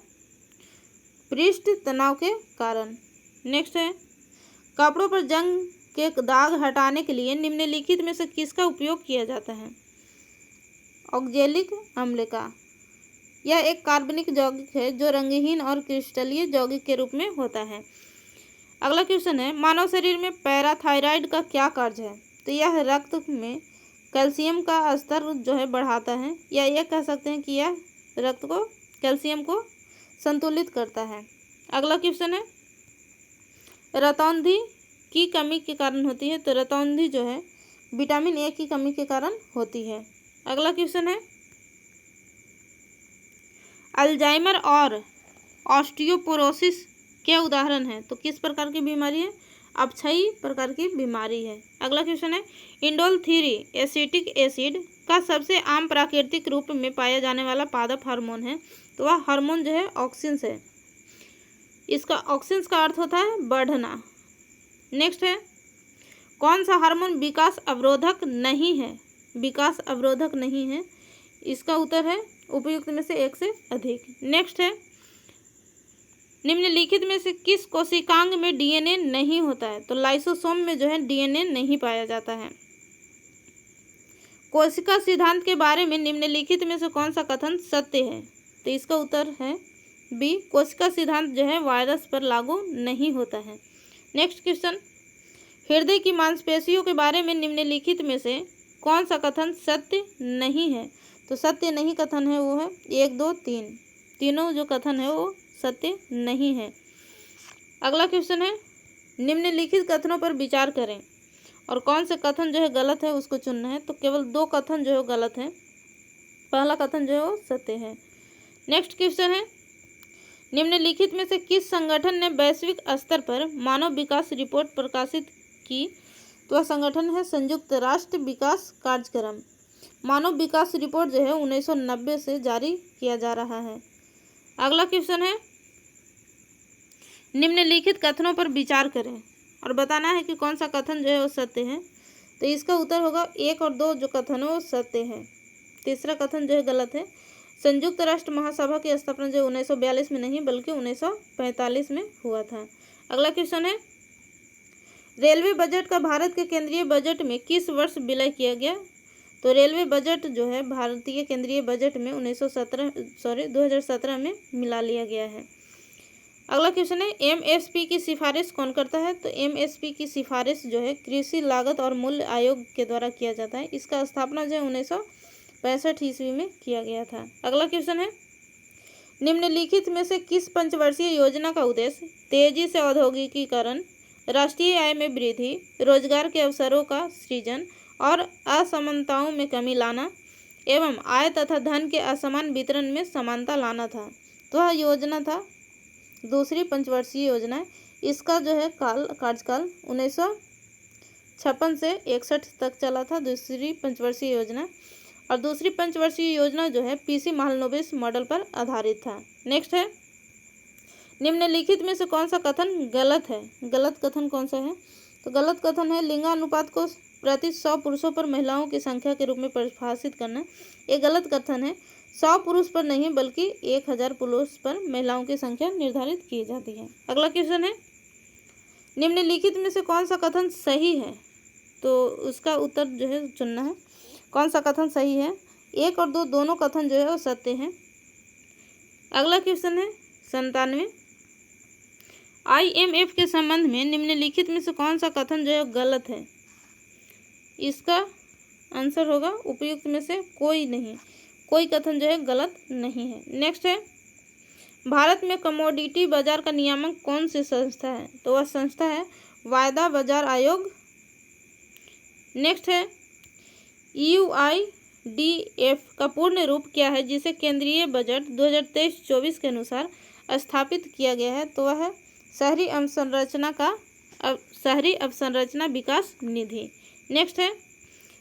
पृष्ठ तनाव के कारण। नेक्स्ट है, कपड़ों पर जंग के दाग हटाने के लिए निम्नलिखित में से किसका उपयोग किया जाता है? ऑक्जेलिक अम्ल का। यह एक कार्बनिक यौगिक है जो रंगहीन और क्रिस्टलीय यौगिक के रूप में होता है। अगला क्वेश्चन है, मानव शरीर में पैराथायराइड का क्या कार्य है? तो यह रक्त में कैल्शियम का स्तर जो है बढ़ाता है, या यह कह सकते हैं कि यह रक्त को कैल्शियम को संतुलित करता है। अगला क्वेश्चन है, रतौंधी की कमी के कारण होती है? तो रतौंधी जो है विटामिन ए की कमी के कारण होती है। अगला क्वेश्चन है, अल्जाइमर और ऑस्टियोपोरोसिस क्या उदाहरण है? तो किस प्रकार की बीमारी है? अपक्षयी प्रकार की बीमारी है। अगला क्वेश्चन है, इंडोल 3 एसिटिक एसिड का सबसे आम प्राकृतिक रूप में पाया जाने वाला पादप हार्मोन है? तो वह हार्मोन जो है ऑक्सिन्स है। इसका ऑक्सिन्स का अर्थ होता है बढ़ना। नेक्स्ट है, कौन सा हार्मोन विकास अवरोधक नहीं है? विकास अवरोधक नहीं है। इसका उत्तर है उपयुक्त में से एक से अधिक। नेक्स्ट है, निम्नलिखित में से किस कोशिकांग में डीएनए नहीं होता है? तो लाइसोसोम में जो है डीएनए नहीं पाया जाता है। कोशिका सिद्धांत के बारे में निम्नलिखित में से कौन सा कथन सत्य है? तो इसका उत्तर है बी, कोशिका सिद्धांत जो है वायरस पर लागू नहीं होता है। नेक्स्ट क्वेश्चन, हृदय की मांसपेशियों के बारे में निम्नलिखित में से कौन सा कथन सत्य नहीं है? तो सत्य नहीं कथन है वो है 1, 2, 3, तीनों जो कथन है वो सत्य नहीं है। अगला क्वेश्चन है, निम्नलिखित कथनों पर विचार करें और कौन से कथन जो है गलत है उसको चुनना है। तो केवल 2 कथन जो है गलत है, पहला कथन जो है वो सत्य है। नेक्स्ट क्वेश्चन है, निम्नलिखित में से किस संगठन ने वैश्विक स्तर पर मानव विकास रिपोर्ट प्रकाशित की? तो वह संगठन है संयुक्त राष्ट्र विकास कार्यक्रम। मानव विकास रिपोर्ट जो है 1990 से जारी किया जा रहा है। अगला क्वेश्चन है, निम्नलिखित कथनों पर विचार करें और बताना है कि कौन सा कथन जो है वो सत्य है। तो इसका उत्तर होगा 1 और 2 जो कथन है वो सत्य है। तीसरा कथन जो है गलत है। संयुक्त राष्ट्र महासभा की स्थापना जो 1942 में नहीं बल्कि 1945 में हुआ था। अगला क्वेश्चन है, रेलवे बजट का भारत के केंद्रीय बजट में किस वर्ष विलय किया गया? तो रेलवे बजट जो है भारतीय केंद्रीय बजट में 2017 में मिला लिया गया है। अगला क्वेश्चन है, एमएसपी की सिफारिश कौन करता है? तो एमएसपी की सिफारिश जो है कृषि लागत और मूल्य आयोग के द्वारा किया जाता है। इसका स्थापना जो है 1965 ईस्वी में किया गया था। अगला क्वेश्चन है, निम्नलिखित में से किस पंचवर्षीय योजना का उद्देश्य तेजी से औद्योगिकीकरण, राष्ट्रीय आय में वृद्धि, रोजगार के अवसरों का सृजन और असमानताओं में कमी लाना एवं आय तथा धन के असमान वितरण में समानता लाना था? तो वह योजना था दूसरी पंचवर्षीय योजना। इसका जो है कार्यकाल 1956 से 61 तक चला था दूसरी पंचवर्षीय योजना। और दूसरी पंचवर्षीय योजना जो है पीसी महालनोबिस मॉडल पर आधारित था। नेक्स्ट है, निम्नलिखित में से कौन सा कथन गलत है? गलत कथन कौन सा है? तो गलत कथन है लिंगानुपात को प्रति 100 पुरुषों पर महिलाओं की संख्या के रूप में परिभाषित करना। ये गलत कथन है। 100 पुरुष पर नहीं बल्कि 1000 पुरुष पर महिलाओं की संख्या निर्धारित की जाती है। अगला क्वेश्चन है, निम्नलिखित में से कौन सा कथन सही है? तो उसका उत्तर जो है चुनना है। कौन सा कथन सही है? 1 और 2 दोनों कथन जो है वो सत्य हैं। अगला क्वेश्चन है 97, IMF के संबंध में निम्नलिखित में से कौन सा कथन जो है गलत है? इसका आंसर होगा उपयुक्त में से कोई नहीं। कोई कथन जो है गलत नहीं है। नेक्स्ट है, भारत में कमोडिटी बाजार का नियामक कौन सी संस्था है? तो वह संस्था है वायदा बाजार आयोग। नेक्स्ट है, UIDF का पूर्ण रूप क्या है जिसे केंद्रीय बजट 2023-24 के अनुसार स्थापित किया गया है? तो वह है शहरी अवसंरचना विकास निधि। नेक्स्ट है,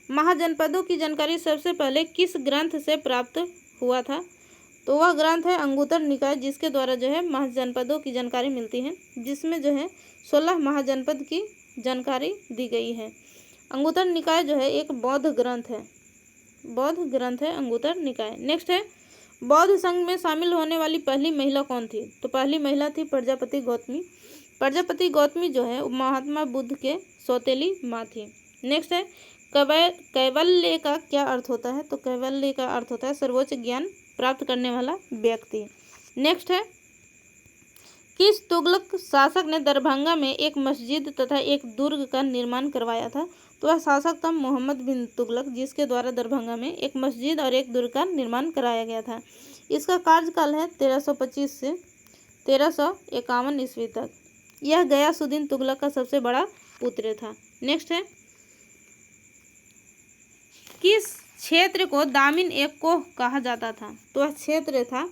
महाजनपदों की जानकारी सबसे पहले किस ग्रंथ से प्राप्त हुआ था? तो वह ग्रंथ है अंगुत्तर निकाय, जिसके द्वारा जो है महाजनपदों की जानकारी मिलती है, जिसमें जो है 16 महाजनपद की जानकारी दी गई है। अंगुत्तर निकाय जो है एक बौद्ध ग्रंथ है अंगुत्तर निकाय। नेक्स्ट है, बौद्ध संघ में शामिल होने वाली पहली महिला कौन थी? तो पहली महिला थी प्रजापति गौतमी। प्रजापति गौतमी जो है महात्मा बुद्ध के सौतेली माँ थी। नेक्स्ट है, कैवल्य का क्या अर्थ होता है? तो कैवल्य का अर्थ होता है सर्वोच्च ज्ञान प्राप्त करने वाला व्यक्ति। नेक्स्ट है, किस तुगलक शासक ने दरभंगा में एक मस्जिद तथा एक दुर्ग का निर्माण करवाया था? तो वह शासक था मोहम्मद बिन तुगलक, जिसके द्वारा दरभंगा में एक मस्जिद और एक दुर्ग का निर्माण कराया गया था। इसका कार्यकाल है 1325 से 1351 ईस्वी तक। यह गयासुद्दीन तुगलक का सबसे बड़ा पुत्र था। नेक्स्ट है, किस क्षेत्र को दामिन-ए-कोह कहा जाता था? तो वह क्षेत्र था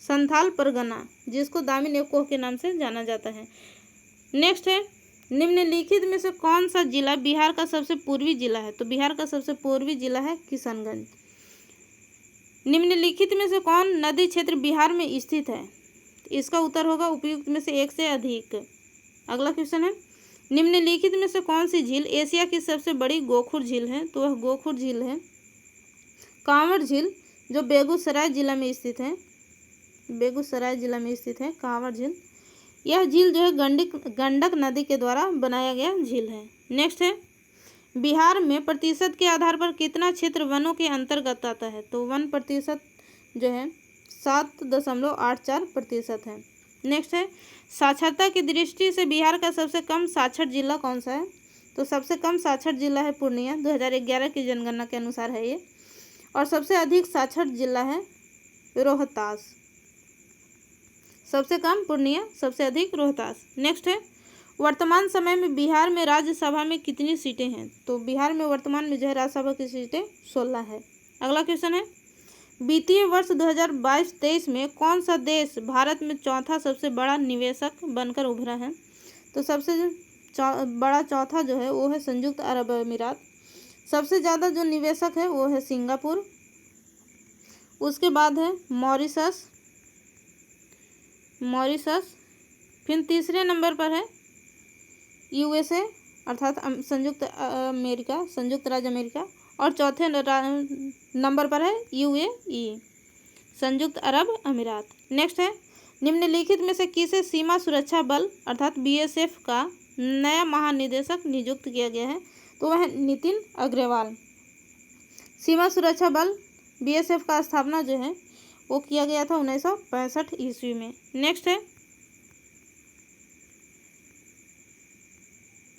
संथाल परगना, जिसको दामिन-ए-कोह के नाम से जाना जाता है। नेक्स्ट है, निम्नलिखित में से कौन सा जिला बिहार का सबसे पूर्वी जिला है? तो बिहार का सबसे पूर्वी जिला है किशनगंज। निम्नलिखित में से कौन नदी क्षेत्र बिहार में स्थित है? इसका उत्तर होगा उपयुक्त में से एक से अधिक। अगला क्वेश्चन है, निम्नलिखित में से कौन सी झील एशिया की सबसे बड़ी गोखुर झील है? तो वह गोखुर झील है कांवड़ झील, जो बेगूसराय जिला में स्थित है कांवड़ झील। यह झील जो है गंडक नदी के द्वारा बनाया गया झील है। नेक्स्ट है, बिहार में प्रतिशत के आधार पर कितना क्षेत्र वनों के अंतर्गत आता है? तो 1% जो है 7.84% है। नेक्स्ट है, साक्षरता की दृष्टि से बिहार का सबसे कम साक्षर जिला कौन सा है? तो सबसे कम साक्षर जिला है पूर्णिया, 2011 की जनगणना के अनुसार है ये। और सबसे अधिक साक्षर जिला है रोहतास। सबसे कम पूर्णिया, सबसे अधिक रोहतास। नेक्स्ट है, वर्तमान समय में बिहार में राज्यसभा में कितनी सीटें हैं? तो बिहार में वर्तमान में जो है राज्यसभा की सीटें 16 है। अगला क्वेश्चन है, वित्तीय वर्ष 2022-23 में कौन सा देश भारत में चौथा सबसे बड़ा निवेशक बनकर उभरा है? तो सबसे बड़ा चौथा जो है वो है संयुक्त अरब अमीरात। सबसे ज़्यादा जो निवेशक है वो है सिंगापुर। उसके बाद है मॉरिशस। फिर तीसरे नंबर पर है USA अर्थात संयुक्त राज्य अमेरिका। और चौथे नंबर पर है UAE, संयुक्त अरब अमीरात। नेक्स्ट है, निम्नलिखित में से किसे सीमा सुरक्षा बल अर्थात BSF का नया महानिदेशक नियुक्त किया गया है? तो वह नितिन अग्रवाल। सीमा सुरक्षा बल BSF का स्थापना जो है वो किया गया था 1965 ईस्वी में। नेक्स्ट है,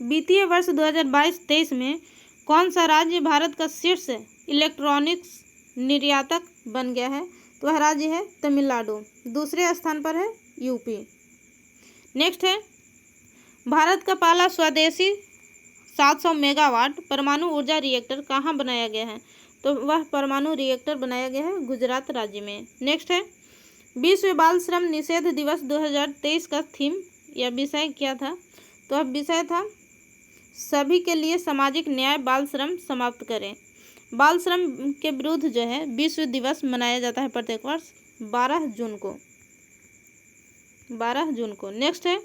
वित्तीय वर्ष 2022-23 में कौन सा राज्य भारत का शीर्ष इलेक्ट्रॉनिक्स निर्यातक बन गया है? तो वह राज्य है तमिलनाडु। दूसरे स्थान पर है UP। नेक्स्ट है, भारत का पहला स्वदेशी 700 मेगावाट परमाणु ऊर्जा रिएक्टर कहाँ बनाया गया है? तो वह परमाणु रिएक्टर बनाया गया है गुजरात राज्य में। नेक्स्ट है, विश्व बाल श्रम निषेध दिवस 2023 का थीम या विषय क्या था? तो अब विषय था सभी के लिए सामाजिक न्याय, बाल श्रम समाप्त करें। बाल श्रम के विरुद्ध जो है विश्व दिवस मनाया जाता है प्रत्येक वर्ष 12 जून को। नेक्स्ट है,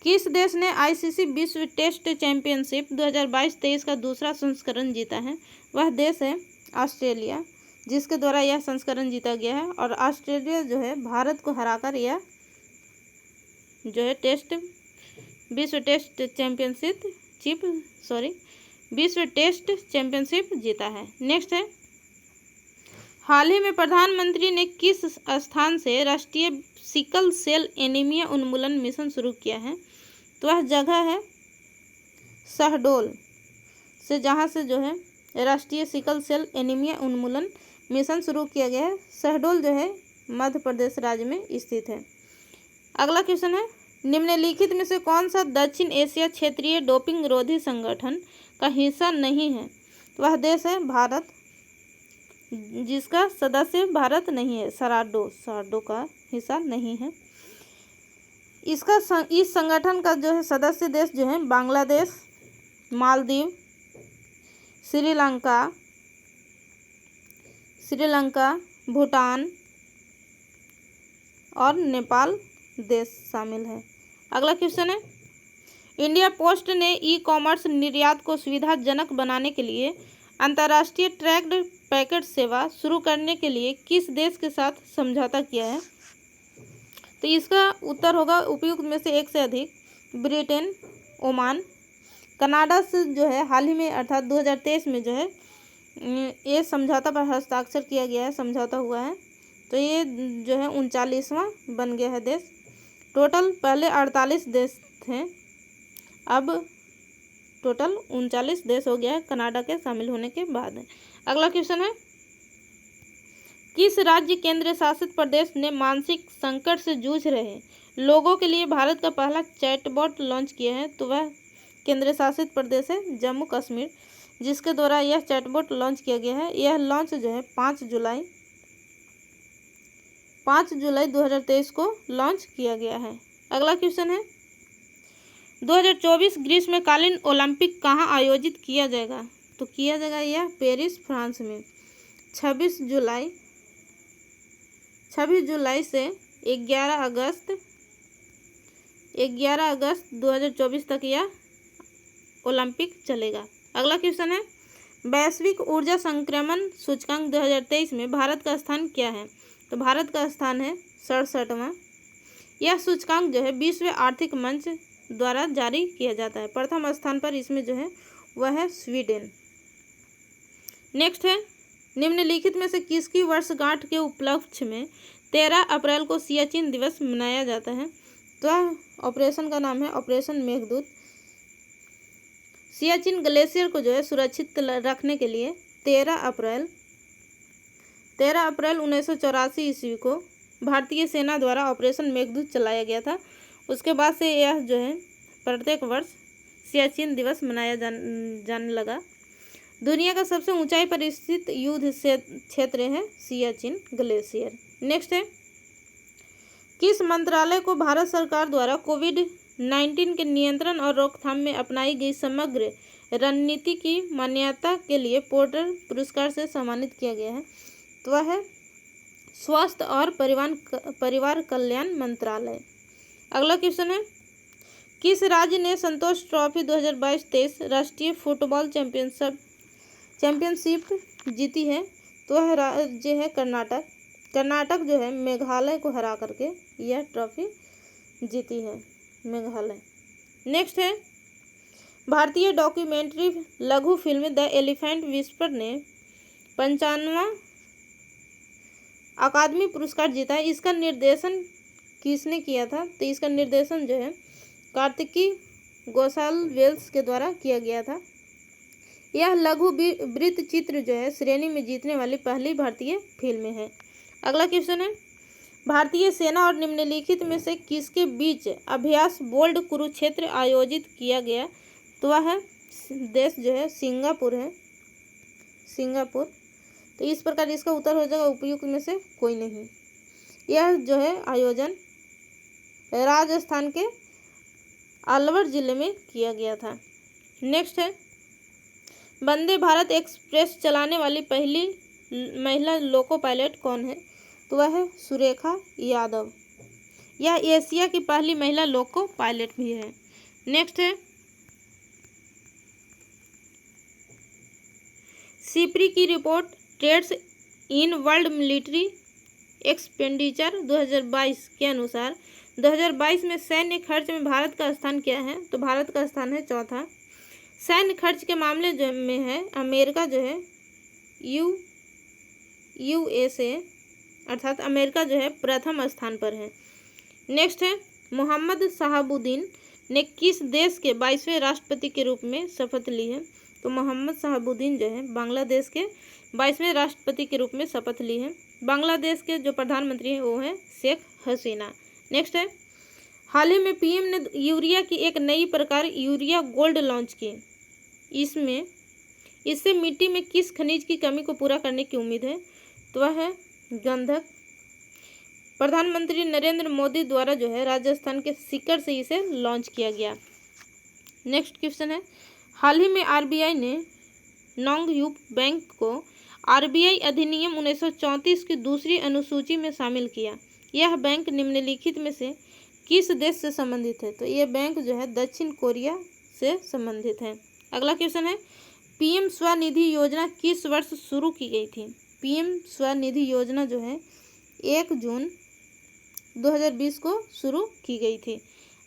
किस देश ने ICC विश्व टेस्ट चैंपियनशिप 2022-23 का दूसरा संस्करण जीता है? वह देश है ऑस्ट्रेलिया, जिसके द्वारा यह संस्करण जीता गया है। और ऑस्ट्रेलिया जो है भारत को हराकर यह जो है विश्व टेस्ट चैंपियनशिप जीता है। नेक्स्ट है, हाल ही में प्रधानमंत्री ने किस स्थान से राष्ट्रीय सिकल सेल एनीमिया उन्मूलन मिशन शुरू किया है? तो वह जगह है शहडोल से, जहाँ से जो है राष्ट्रीय सिकल सेल एनीमिया उन्मूलन मिशन शुरू किया गया है। शहडोल जो है मध्य प्रदेश राज्य में स्थित है। अगला क्वेश्चन है, निम्नलिखित में से कौन सा दक्षिण एशिया क्षेत्रीय डोपिंग रोधी संगठन का हिस्सा नहीं है? वह देश है भारत, जिसका सदस्य भारत नहीं है। सराडो का हिस्सा नहीं है। इस संगठन का जो है सदस्य देश जो है बांग्लादेश, मालदीव, श्रीलंका, भूटान और नेपाल देश शामिल है। अगला क्वेश्चन है, इंडिया पोस्ट ने ई कॉमर्स निर्यात को सुविधाजनक बनाने के लिए अंतर्राष्ट्रीय ट्रैक्ड पैकेट सेवा शुरू करने के लिए किस देश के साथ समझौता किया है? तो इसका उत्तर होगा उपयुक्त में से एक से अधिक। ब्रिटेन, ओमान, कनाडा से जो है हाल ही में अर्थात 2023 में जो है ये समझौता पर हस्ताक्षर किया गया है, समझौता हुआ है। तो ये जो है 39वां बन गया है देश। टोटल पहले 48 देश थे, अब टोटल 39 देश हो गया है कनाडा के शामिल होने के बाद। अगला क्वेश्चन है, किस राज्य केंद्र शासित प्रदेश ने मानसिक संकट से जूझ रहे लोगों के लिए भारत का पहला चैटबॉट लॉन्च किया है? तो वह केंद्र शासित प्रदेश है जम्मू कश्मीर, जिसके द्वारा यह चैटबॉट लॉन्च किया गया है। यह लॉन्च जो है 5 जुलाई 2023 को लॉन्च किया गया है। अगला क्वेश्चन है, 2024 ग्रीष्मकालीन ओलंपिक कहाँ आयोजित किया जाएगा? तो किया जाएगा यह पेरिस, फ्रांस में 26 जुलाई से 11 अगस्त 2024 तक यह ओलंपिक चलेगा। अगला क्वेश्चन है, वैश्विक ऊर्जा संक्रमण सूचकांक 2023 में भारत का स्थान क्या है? तो भारत का स्थान है 67वां। यह सूचकांक जो है विश्व आर्थिक मंच द्वारा जारी किया जाता है। प्रथम स्थान पर इसमें जो है वह है स्वीडन। नेक्स्ट है, निम्नलिखित में से किसकी वर्षगांठ के उपलक्ष्य में 13 अप्रैल को सियाचिन दिवस मनाया जाता है? तो ऑपरेशन का नाम है ऑपरेशन मेघदूत। सियाचिन ग्लेशियर को जो है सुरक्षित रखने के लिए 13 अप्रैल 1984 ईस्वी को भारतीय सेना द्वारा ऑपरेशन मेघदूत चलाया गया था। उसके बाद से यह जो है प्रत्येक वर्ष सियाचिन दिवस मनाया जाने लगा। दुनिया का सबसे ऊंचाई पर स्थित युद्ध क्षेत्र है सियाचिन ग्लेशियर। नेक्स्ट है, किस मंत्रालय को भारत सरकार द्वारा कोविड-19 के नियंत्रण और रोकथाम में अपनाई गई समग्र रणनीति की मान्यता के लिए पोर्टर पुरस्कार से सम्मानित किया गया है? तो वह है स्वास्थ्य और परिवार कल्याण मंत्रालय। अगला क्वेश्चन है, किस राज्य ने संतोष ट्रॉफी 2022-23 राष्ट्रीय फुटबॉल चैंपियनशिप जीती है? तो वह राज्य है कर्नाटक। कर्नाटक जो है मेघालय को हरा करके यह ट्रॉफी जीती है, मेघालय। नेक्स्ट है, भारतीय डॉक्यूमेंट्री लघु फिल्म द एलिफेंट विस्पर ने 55वां अकादमी पुरस्कार जीता है। इसका निर्देशन किसने किया था? तो इसका निर्देशन जो है कार्तिकी गोसाल वेल्स के द्वारा किया गया था। यह लघु वृत्त चित्र जो है श्रेणी में जीतने वाली पहली भारतीय फिल्म है। अगला क्वेश्चन है, भारतीय सेना और निम्नलिखित में से किसके बीच अभ्यास बोल्ड कुरुक्षेत्र आयोजित किया गया? तो वह है देश जो है सिंगापुर है, सिंगापुर। तो इस प्रकार इसका उत्तर हो जाएगा उपयुक्त में से कोई नहीं। यह जो है आयोजन राजस्थान के अलवर जिले में किया गया था। नेक्स्ट है, वंदे भारत एक्सप्रेस चलाने वाली पहली महिला लोको पायलट कौन है? तो वह है सुरेखा यादव। यह एशिया की पहली महिला लोको पायलट भी है। नेक्स्ट है, सिप्री की report trends in world military expenditure 2022 के अनुसार 2022 में सैन्य खर्च में भारत का स्थान क्या है? तो भारत का स्थान है चौथा। सैन्य खर्च के मामले जो में है अमेरिका जो है यूएसए अर्थात अमेरिका जो है प्रथम स्थान पर है। नेक्स्ट है, मोहम्मद शहाबुद्दीन ने किस देश के 22वें राष्ट्रपति के रूप में शपथ ली है? तो मोहम्मद शहाबुद्दीन जो है बांग्लादेश के 22वें राष्ट्रपति के रूप में शपथ ली है। बांग्लादेश के जो प्रधानमंत्री हैं वो है शेख हसीना। नेक्स्ट है, हाल ही में पीएम ने यूरिया की एक नई प्रकार यूरिया गोल्ड लॉन्च की। इससे मिट्टी में किस खनिज की कमी को पूरा करने की उम्मीद है? तो वह है गंधक। प्रधानमंत्री नरेंद्र मोदी द्वारा जो है राजस्थान के सीकर से इसे लॉन्च किया गया। नेक्स्ट क्वेश्चन है, हाल ही में आरबीआई ने नोंगयूक बैंक को आरबीआई अधिनियम 1934 की दूसरी अनुसूची में शामिल किया। यह बैंक निम्नलिखित में से किस देश से संबंधित है? तो यह बैंक जो है दक्षिण कोरिया से संबंधित है। अगला क्वेश्चन है, पीएम स्वनिधि योजना किस वर्ष शुरू की गई थी? पीएम स्वनिधि योजना जो है 1 जून 2020 को शुरू की गई थी।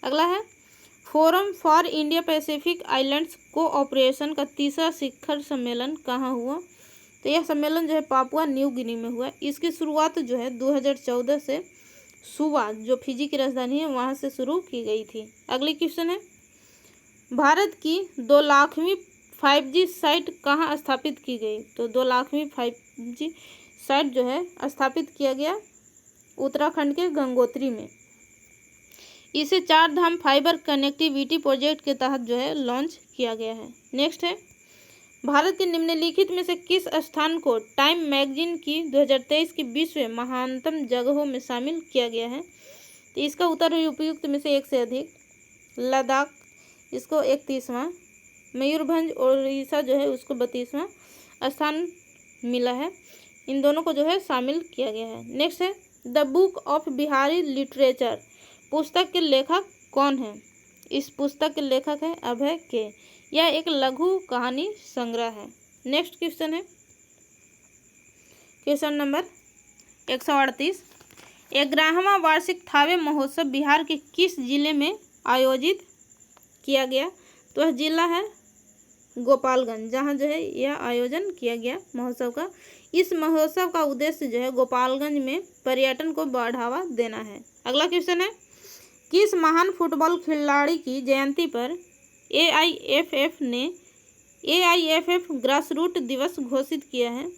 अगला है, forum for India Pacific islands cooperation का तीसरा शिखर सम्मेलन कहाँ हुआ? तो यह सम्मेलन जो है पापुआ न्यू गिनी में हुआ। इसकी शुरुआत जो है 2014 से सुवा जो फिजी की राजधानी है वहाँ से शुरू की गई थी। अगली क्वेश्चन है, भारत की 2 लाखवीं 5G साइट कहाँ स्थापित की गई? तो 2 लाखवीं 5G साइट जो है स्थापित किया गया उत्तराखंड के गंगोत्री में। इसे 4 धाम फाइबर कनेक्टिविटी प्रोजेक्ट के तहत जो है लॉन्च किया गया है। नेक्स्ट है, भारत के निम्नलिखित में से किस स्थान को टाइम मैगजीन की 2023 की 20वें महानतम जगहों में शामिल किया गया है? तो इसका उत्तर है उपयुक्त में से एक से अधिक। लद्दाख इसको 31वां, मयूरभंज उड़ीसा जो है उसको 32वां स्थान मिला है। इन दोनों को जो है शामिल किया गया है। नेक्स्ट है, the book of Bihari literature पुस्तक के लेखक कौन है? इस पुस्तक के लेखक है अभय के। यह एक लघु कहानी संग्रह है। नेक्स्ट क्वेश्चन है क्वेश्चन नंबर 138, 11वां वार्षिक थावे महोत्सव बिहार के किस जिले में आयोजित किया गया? तो वह जिला है गोपालगंज, जहाँ जो है यह आयोजन किया गया महोत्सव का। इस महोत्सव का उद्देश्य जो है गोपालगंज में पर्यटन को बढ़ावा देना है। अगला क्वेश्चन है, किस महान फुटबॉल खिलाड़ी की जयंती पर एआईएफएफ ने एआईएफएफ ग्रासरूट दिवस घोषित किया है?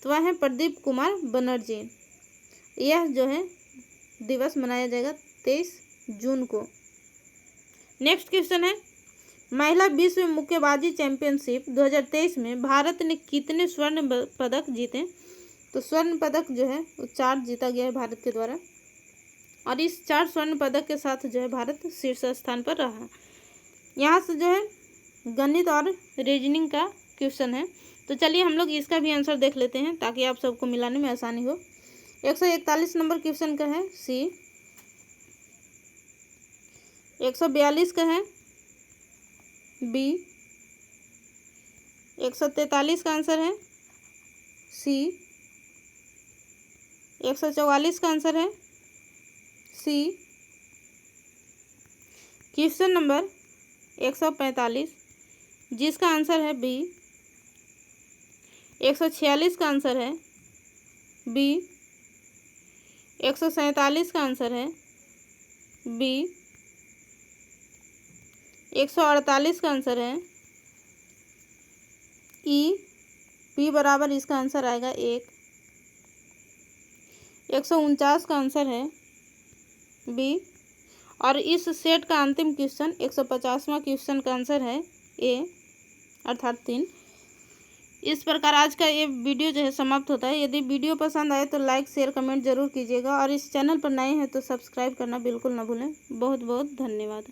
तो वह है प्रदीप कुमार बनर्जी। यह जो है दिवस मनाया जाएगा 23 जून को। नेक्स्ट क्वेश्चन है, महिला विश्व मुक्केबाजी चैंपियनशिप 2023 में भारत ने कितने स्वर्ण पदक जीते? तो स्वर्ण पदक जो है वो 4 जीता गया है भारत के द्वारा, और इस 4 स्वर्ण पदक के साथ जो है भारत शीर्ष स्थान पर रहा। यहाँ से जो है गणित और रीजनिंग का क्वेश्चन है, तो चलिए हम लोग इसका भी आंसर देख लेते हैं ताकि आप सबको मिलाने में आसानी हो। 141 नंबर क्वेश्चन का है सी, 142 का है बी, 143 का आंसर है सी, 144 का आंसर है सी। क्वेश्चन नंबर 145 जिसका आंसर है बी, 146 का आंसर है बी, 147 का आंसर है बी, 148 का आंसर है ई, पी बराबर इसका आंसर आएगा 1, 149 का आंसर है बी, और इस सेट का अंतिम क्वेश्चन 150वां क्वेश्चन का आंसर है ए अर्थात 3। इस प्रकार आज का ये वीडियो जो है समाप्त होता है। यदि वीडियो पसंद आए तो लाइक शेयर कमेंट जरूर कीजिएगा, और इस चैनल पर नए हैं तो सब्सक्राइब करना बिल्कुल ना भूलें। बहुत बहुत धन्यवाद।